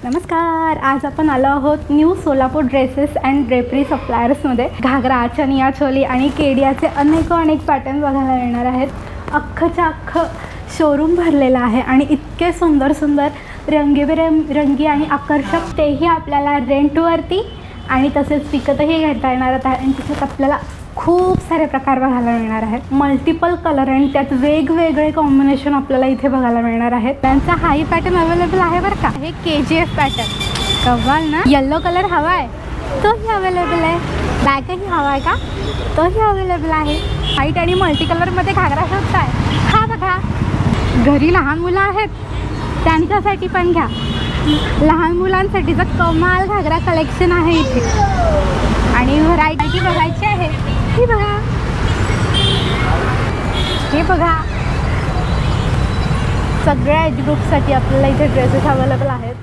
नमस्कार. आज आपण आलो आहोत new Solapur dresses and drapery सप्लायर्समध्ये. घागरा, चनिया चोली आणि केडियाचे अनेक पॅटर्न बघायला मिळणार आहेत. अख्खच्या अख्खं शोरूम भरलेलं आहे आणि इतके सुंदर रंगीबेरंगी आणि आकर्षक तेही आपल्याला रेंटवरती आणि तसेच विकतही घेता येणार आहे. आणि त्याच्यात आपल्याला खूप सारे प्रकार बघायला मिळणार आहेत. मल्टिपल कलर आणि त्यात वेगवेगळे कॉम्बिनेशन आपल्याला इथे बघायला मिळणार आहेत. त्यांचा हाही पॅटर्न अवेलेबल आहे बरं का. हे KGF पॅटर्न कव्वाल ना. येल्लो कलर हवा आहे तोही अवेलेबल आहे. ब्लॅकही हवा आहे का तोही अवेलेबल आहे. व्हाईट आणि मल्टी कलरमध्ये घागरा शोधताय हा बघा. घरी लहान मुलं आहेत त्यांच्यासाठी पण घ्या. लहान मुलांसाठीचं कमाल घागरा कलेक्शन आहे इथे. आणि व्हरायटी बघायची आहे ही बघा. हे बघा सगळ्या एज ग्रुपसाठी आपल्याला इथे ड्रेसेस अवेलेबल आहेत.